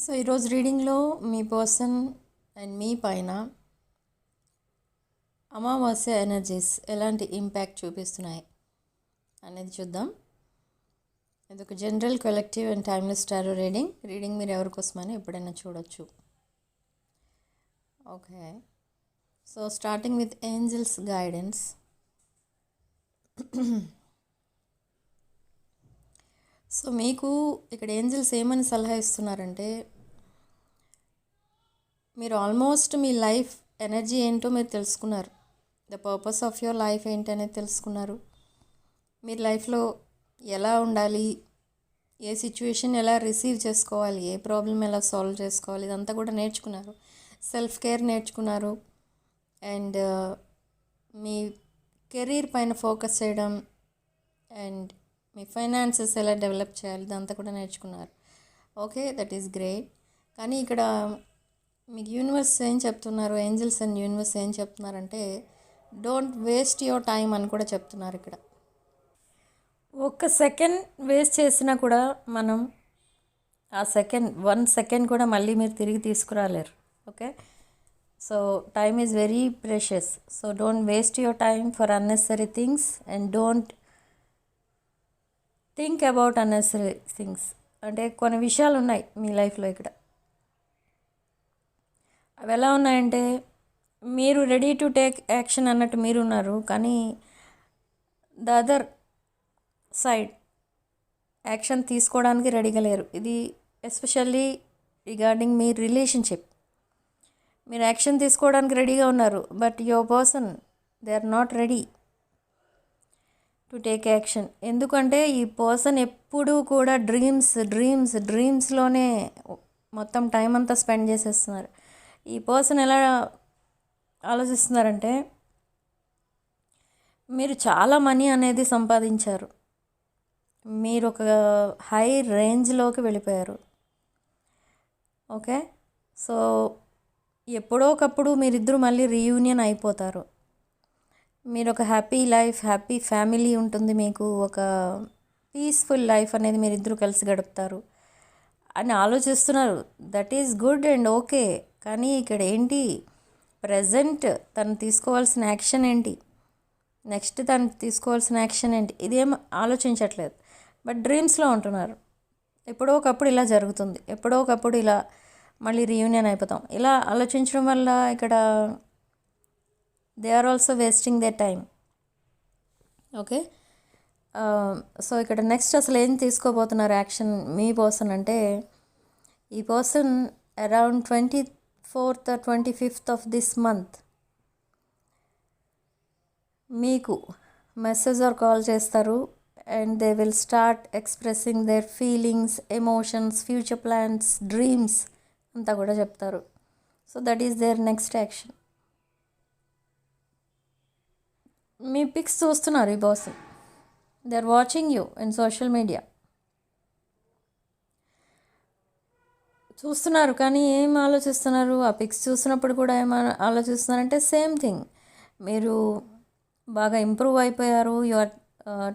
So ఈరోజు రీడింగ్లో మీ person and మీ పైన అమావాస్య ఎనర్జీస్ ఎలాంటి ఇంపాక్ట్ చూపిస్తున్నాయి అనేది చూద్దాం. ఇది ఒక general collective and timeless tarot reading మీరు ఎవరి కోసమని ఎప్పుడైనా చూడొచ్చు. Okay, so starting with angels guidance. So మీకు ఇక్కడ ఏంజల్స్ ఏమని సలహా ఇస్తున్నారంటే, మీరు ఆల్మోస్ట్ మీ లైఫ్ ఎనర్జీ ఏంటో మీరు తెలుసుకున్నారు. The purpose of your life ఏంటనేది తెలుసుకున్నారు. మీరు లైఫ్లో ఎలా ఉండాలి, ఏ సిచ్యువేషన్ ఎలా రిసీవ్ చేసుకోవాలి, ఏ ప్రాబ్లం ఎలా సాల్వ్ చేసుకోవాలి, ఇదంతా కూడా నేర్చుకున్నారు. సెల్ఫ్ కేర్ నేర్చుకున్నారు. అండ్ మీ కెరీర్ పైన ఫోకస్ చేయడం అండ్ మీ ఫైనాన్సెస్ ఎలా డెవలప్ చేయాలి ఇదంతా కూడా నేర్చుకున్నారు. Okay, that is great. కానీ ఇక్కడ మీకు యూనివర్స్ ఏం చెప్తున్నారు, ఏంజల్స్ అండ్ యూనివర్స్ ఏం చెప్తున్నారంటే, డోంట్ వేస్ట్ యువర్ టైం అని కూడా చెప్తున్నారు. ఇక్కడ ఒక్క సెకండ్ వేస్ట్ చేసినా కూడా మనం ఆ సెకండ్ 1 సెకండ్ కూడా మళ్ళీ మీరు తిరిగి తీసుకురాలేరు. Okay, so time is very precious. So don't waste your time for unnecessary things and don't think about unnecessary things. అంటే కొన్ని విషయాలు ఉన్నాయి మీ లైఫ్లో. ఇక్కడ అవి ఎలా ఉన్నాయంటే, మీరు రెడీ టు టేక్ యాక్షన్ అన్నట్టు మీరు ఉన్నారు, కానీ ద అదర్ సైడ్ యాక్షన్ తీసుకోవడానికి రెడీగా లేరు. ఇది ఎస్పెషల్లీ రిగార్డింగ్ మీ రిలేషన్షిప్. మీరు యాక్షన్ తీసుకోవడానికి రెడీగా ఉన్నారు, but your person they are not ready to take action. ఎందుకంటే ఈ పర్సన్ ఎప్పుడూ కూడా డ్రీమ్స్లోనే మొత్తం టైం అంతా స్పెండ్ చేసేస్తున్నారు. ఈ పర్సన్ ఎలా ఆలోచిస్తున్నారంటే, మీరు చాలా మనీ అనేది సంపాదించారు, మీరు ఒక హై రేంజ్లోకి వెళ్ళిపోయారు. ఓకే, సో ఎప్పుడో ఒకప్పుడు మీరిద్దరూ మళ్ళీ రీయూనియన్ అయిపోతారు. మీరు ఒక హ్యాపీ లైఫ్, హ్యాపీ ఫ్యామిలీ ఉంటుంది, మీకు ఒక పీస్ఫుల్ లైఫ్ అనేది మీరిద్దరూ కలిసి గడుపుతారు అని ఆలోచిస్తున్నారు. That is good and okay. కానీ ఇక్కడ ఏంటి, ప్రజెంట్ తను తీసుకోవాల్సిన యాక్షన్ ఏంటి, నెక్స్ట్ తను తీసుకోవాల్సిన యాక్షన్ ఏంటి, ఇదేం ఆలోచించట్లేదు. బట్ డ్రీమ్స్లో ఉంటున్నారు. ఎప్పుడో ఒకప్పుడు ఇలా జరుగుతుంది, ఎప్పుడో ఒకప్పుడు ఇలా మళ్ళీ రీయూనియన్ అయిపోతాం. ఇలా ఆలోచించడం వల్ల ఇక్కడ they are also wasting they time. Okay, so ఇక్కడ నెక్స్ట్ అసలు ఏం తీసుకోబోతున్నారు యాక్షన్ మీ పర్సన్ అంటే, ఈ person around 24th or 25th of this month మీకు మెసేజ్ ఆర్ కాల్ చేస్తారు. And they will start expressing their feelings, emotions, future plans, dreams అంతా కూడా చెప్తారు. So that is their next action. మీ పిక్స్ చూస్తున్నారు ఈ person, they are watching you in social media. చూస్తున్నారు, కానీ ఏం ఆలోచిస్తున్నారు, ఆ పిక్స్ చూసినప్పుడు కూడా ఏం ఆలోచిస్తున్నారంటే సేమ్ థింగ్. మీరు బాగా ఇంప్రూవ్ అయిపోయారు, you are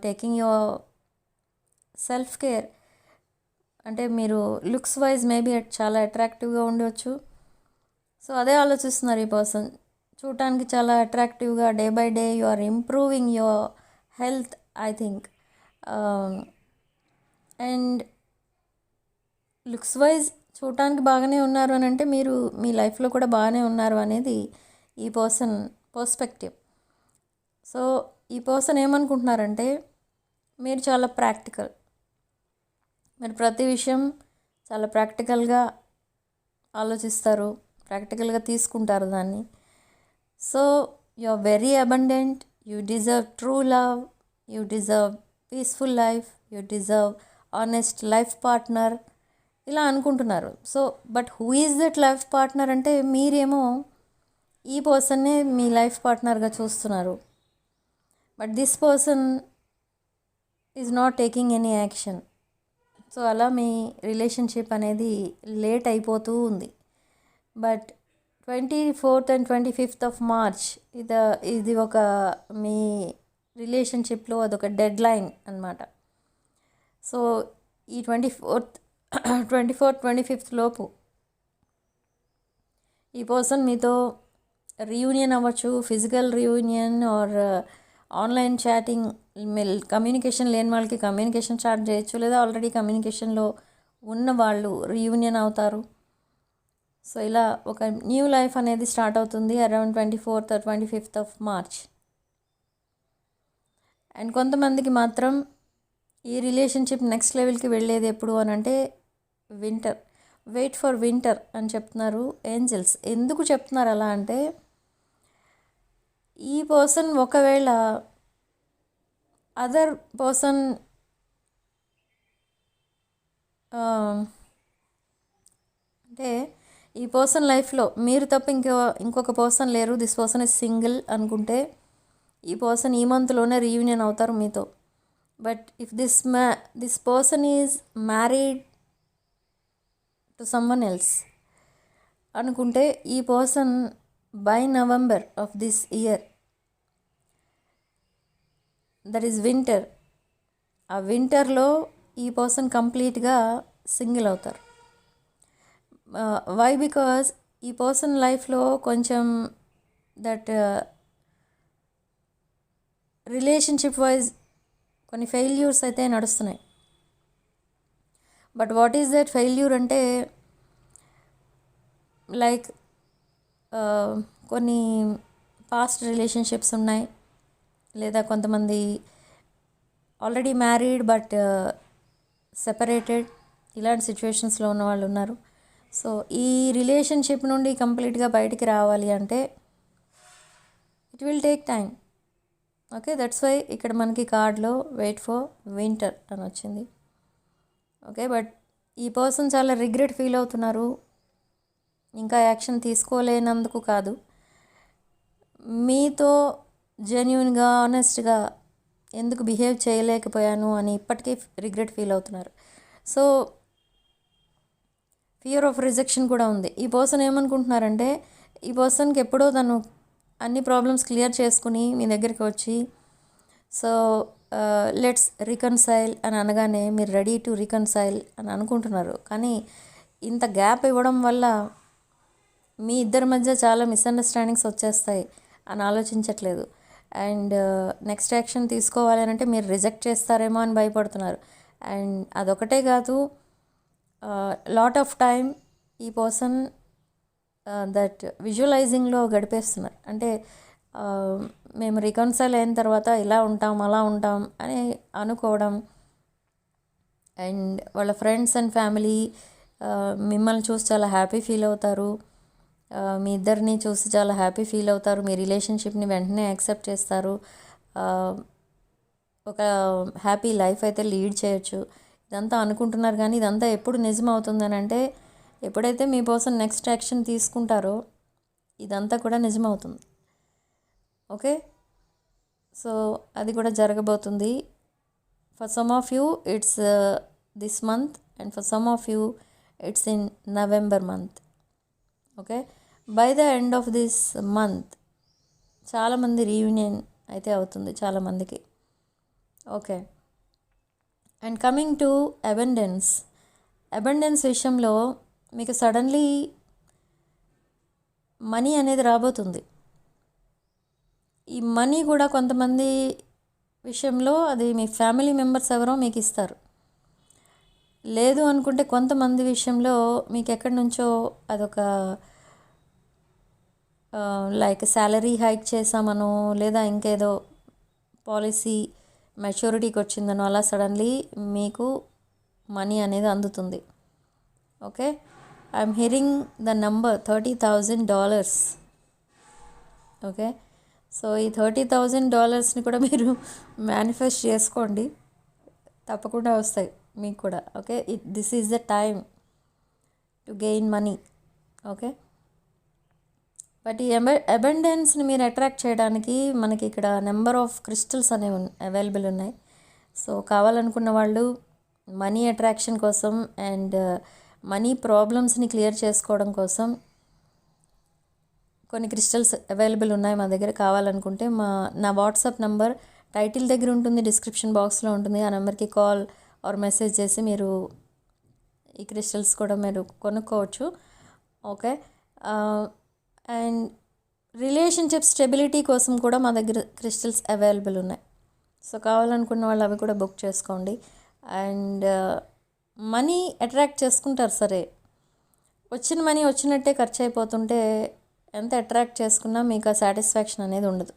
taking your self care. అంటే మీరు లుక్స్ వైజ్ మేబీ చాలా అట్రాక్టివ్గా ఉండవచ్చు. సో అదే ఆలోచిస్తున్నారు ఈ పర్సన్. చూడటానికి చాలా అట్రాక్టివ్గా day by day you are improving your health, I think. And looks wise చూడటానికి బాగానే ఉన్నారు అని అంటే, మీరు మీ లైఫ్లో కూడా బాగానే ఉన్నారు అనేది ఈ పర్సన్ పర్స్పెక్టివ్. సో ఈ పర్సన్ ఏమనుకుంటున్నారంటే, మీరు చాలా ప్రాక్టికల్, మీరు ప్రతి విషయం చాలా ప్రాక్టికల్గా ఆలోచిస్తారు, ప్రాక్టికల్గా తీసుకుంటారు దాన్ని. So you are very abundant, you deserve true love, you deserve peaceful life, you deserve honest life partner, ఇలా అనుకుంటున్నారు. So but who is that life partner అంటే, మీరేమో ఈ పర్సన్నే మీ లైఫ్ పార్ట్నర్గా చూస్తున్నారు. But this person is not taking any action. So అలా మీ రిలేషన్షిప్ అనేది లేట్ అయిపోతూ ఉంది. But 24th and 25th of March ఇది ఒక మీ రిలేషన్షిప్లో అదొక డెడ్ లైన్ అన్నమాట. సో ఈ 24th 25th లోపు ఈ పర్సన్ మీతో రీయూనియన్ అవ్వచ్చు, physical reunion or online chatting, communication లేని వాళ్ళకి కమ్యూనికేషన్ స్టార్ట్ చేయొచ్చు, లేదా ఆల్రెడీ కమ్యూనికేషన్లో ఉన్న వాళ్ళు రీయూనియన్ అవుతారు. సో ఇలా ఒక న్యూ లైఫ్ అనేది స్టార్ట్ అవుతుంది around 24th or 25th of March. And కొంతమందికి మాత్రం ఈ రిలేషన్షిప్ నెక్స్ట్ లెవెల్కి వెళ్ళేది ఎప్పుడు అని అంటే వింటర్, వెయిట్ ఫర్ వింటర్ అని చెప్తున్నారు ఏంజల్స్. ఎందుకు చెప్తున్నారు అలా అంటే, ఈ పర్సన్ ఒకవేళ అదర్ పర్సన్ అంటే ఈ పర్సన్ లైఫ్లో మీరు తప్ప ఇంకొక పర్సన్ లేరు, దిస్ పర్సన్ ఇస్ సింగిల్ అనుకుంటే ఈ పర్సన్ ఈ మంత్లోనే రీయూనియన్ అవుతారు మీతో. But if this person is married to someone else అనుకుంటే ఈ person by November of this year, that is winter, ఆ వింటర్లో ఈ పర్సన్ కంప్లీట్గా సింగిల్ అవుతారు. వై? బికాజ్ ఈ పర్సన్ లైఫ్లో కొంచెం దట్ రిలేషన్షిప్ వైజ్ కొన్ని ఫెయిల్యూర్స్ అయితే నడుస్తున్నాయి. But what is that failure అంటే, లైక్ కొన్ని పాస్ట్ రిలేషన్షిప్స్ ఉన్నాయి, లేదా కొంతమంది ఆల్రెడీ మ్యారీడ్ బట్ సెపరేటెడ్, ఇలాంటి సిచ్యువేషన్స్లో ఉన్న వాళ్ళు ఉన్నారు. సో ఈ రిలేషన్షిప్ నుండి కంప్లీట్గా బయటికి రావాలి అంటే it will take time. Okay, that's why ఇక్కడ మనకి కార్డ్లో వెయిట్ ఫర్ వింటర్ అని వచ్చింది. ఓకే, బట్ ఈ పర్సన్ చాలా రిగ్రెట్ ఫీల్ అవుతున్నారు, ఇంకా యాక్షన్ తీసుకోలేనందుకు కాదు, మీతో జెన్యూన్గా ఆనెస్ట్గా ఎందుకు బిహేవ్ చేయలేకపోయాను అని ఇప్పటికీ రిగ్రెట్ ఫీల్ అవుతున్నారు. సో ఫియర్ ఆఫ్ రిజెక్షన్ కూడా ఉంది. ఈ పర్సన్ ఏమనుకుంటున్నారంటే, ఈ పర్సన్కి ఎప్పుడో తను అన్ని ప్రాబ్లమ్స్ క్లియర్ చేసుకుని మీ దగ్గరికి వచ్చి సో లెట్స్ రికన్సైల్ అని అనగానే మీరు రెడీ టు రికన్సైల్ అని అనుకుంటున్నారు. కానీ ఇంత గ్యాప్ ఇవ్వడం వల్ల మీ ఇద్దరి మధ్య చాలా మిస్అండర్స్టాండింగ్స్ వచ్చేస్తాయి అని ఆలోచించట్లేదు. అండ్ నెక్స్ట్ యాక్షన్ తీసుకోవాలి అని అంటే మీరు రిజెక్ట్ చేస్తారేమో అని భయపడుతున్నారు. అండ్ అదొకటే కాదు, లాట్ ఆఫ్ టైం ఈ పర్సన్ దట్ విజువలైజింగ్లో గడిపేస్తున్నారు. అంటే మేము రికన్సైల్ అయిన తర్వాత ఇలా ఉంటాం అలా ఉంటాం అని అనుకోవడం. అండ్ వాళ్ళ ఫ్రెండ్స్ అండ్ ఫ్యామిలీ మిమ్మల్ని చూసి చాలా హ్యాపీ ఫీల్ అవుతారు, మీ ఇద్దరిని చూసి చాలా హ్యాపీ ఫీల్ అవుతారు, మీ రిలేషన్షిప్ని వెంటనే యాక్సెప్ట్ చేస్తారు, ఒక హ్యాపీ లైఫ్ అయితే లీడ్ చేయొచ్చు. ఇదంతా అనుకుంటున్నారు, కానీ ఇదంతా ఎప్పుడు నిజం అవుతుందని అంటే ఎప్పుడైతే మీ పర్సన్ నెక్స్ట్ యాక్షన్ తీసుకుంటారో ఇదంతా కూడా నిజమవుతుంది. ఓకే, సో అది కూడా జరగబోతుంది. For some of you it's this month and for some of you it's in November month. Okay, by the end of this month చాలామంది రీయూనియన్ అయితే అవుతుంది చాలామందికి. Okay, and coming to abundance విషయంలో మీకు suddenly money అనేది రాబోతుంది. ఈ money కూడా కొంతమంది విషయంలో అది మీ ఫ్యామిలీ మెంబర్స్ ఎవరో మీకు ఇస్తారు, లేదు అనుకుంటే కొంతమంది విషయంలో మీకు ఎక్కడి నుంచో అదొక లైక్ శాలరీ హైక్ చేసామనో లేదా ఇంకేదో పాలసీ మెచ్యూరిటీకి వచ్చిందనో అలా సడన్లీ మీకు మనీ అనేది అందుతుంది. Okay, I'm hearing the number $30,000. Okay, so ఈ $30,000 కూడా మీరు మేనిఫెస్ట్ చేసుకోండి, తప్పకుండా వస్తాయి మీకు కూడా. Okay, this is the time to gain money. Okay, but ఈ అబండెన్స్ని మీరు అట్రాక్ట్ చేయడానికి మనకి ఇక్కడ నెంబర్ ఆఫ్ క్రిస్టల్స్ అనేవి అవైలబుల్ ఉన్నాయి. సో కావాలనుకున్న వాళ్ళు మనీ అట్రాక్షన్ కోసం అండ్ మనీ ప్రాబ్లమ్స్ని క్లియర్ చేసుకోవడం కోసం కొన్ని క్రిస్టల్స్ అవైలబుల్ ఉన్నాయి మా దగ్గర. కావాలనుకుంటే నా వాట్సాప్ నంబర్ టైటిల్ దగ్గర ఉంటుంది, డిస్క్రిప్షన్ బాక్స్లో ఉంటుంది. ఆ నెంబర్కి కాల్ ఆర్ మెసేజ్ చేసి మీరు ఈ క్రిస్టల్స్ కూడా మీరు కొనుక్కోవచ్చు. ఓకే, అండ్ రిలేషన్షిప్ స్టెబిలిటీ కోసం కూడా మా దగ్గర క్రిస్టల్స్ అవైలబుల్ ఉన్నాయి. సో కావాలనుకున్న వాళ్ళు అవి కూడా బుక్ చేసుకోండి. అండ్ మనీ అట్రాక్ట్ చేసుకుంటారు, సరే వచ్చిన మనీ వచ్చినట్టే ఖర్చు అయిపోతుంటే ఎంత అట్రాక్ట్ చేసుకున్నా మీకు ఆ సాటిస్ఫాక్షన్ అనేది ఉండదు.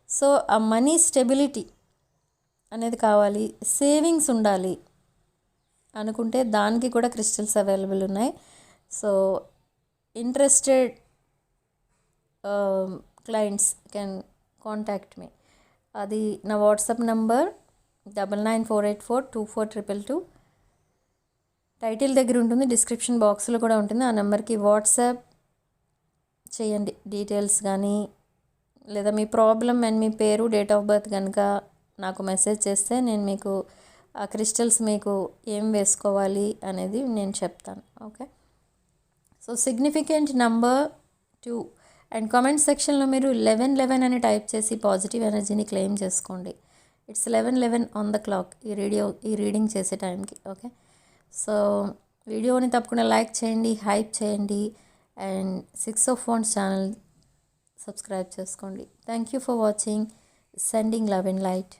సో ఆ మనీ స్టెబిలిటీ అనేది కావాలి, సేవింగ్స్ ఉండాలి అనుకుంటే దానికి కూడా క్రిస్టల్స్ అవైలబుల్ ఉన్నాయి. So interested clients can contact me. అది నా వాట్సాప్ నంబర్ 9948424222. టైటిల్ దగ్గర ఉంటుంది, డిస్క్రిప్షన్ బాక్స్లో కూడా ఉంటుంది. ఆ నెంబర్కి వాట్సాప్ చేయండి డీటెయిల్స్ కానీ, లేదా మీ ప్రాబ్లం అండ్ మీ పేరు, డేట్ ఆఫ్ బర్త్ కనుక నాకు మెసేజ్ చేస్తే నేను మీకు ఆ క్రిస్టల్స్ మీకు ఏం వేసుకోవాలి అనేది నేను చెప్తాను. Okay, so significant number 2 and comment సెక్షన్లో మీరు 1111 అని టైప్ చేసి పాజిటివ్ ఎనర్జీని క్లెయిమ్ చేసుకోండి. ఇట్స్ 11:11 ఆన్ ద క్లాక్ ఈ రీడింగ్ చేసే టైంకి. ఓకే, సో వీడియోని తప్పకుండా లైక్ చేయండి, హైప్ చేయండి and 6 of Wands channel subscribe చేసుకోండి. Thank you for watching. Sending love and light.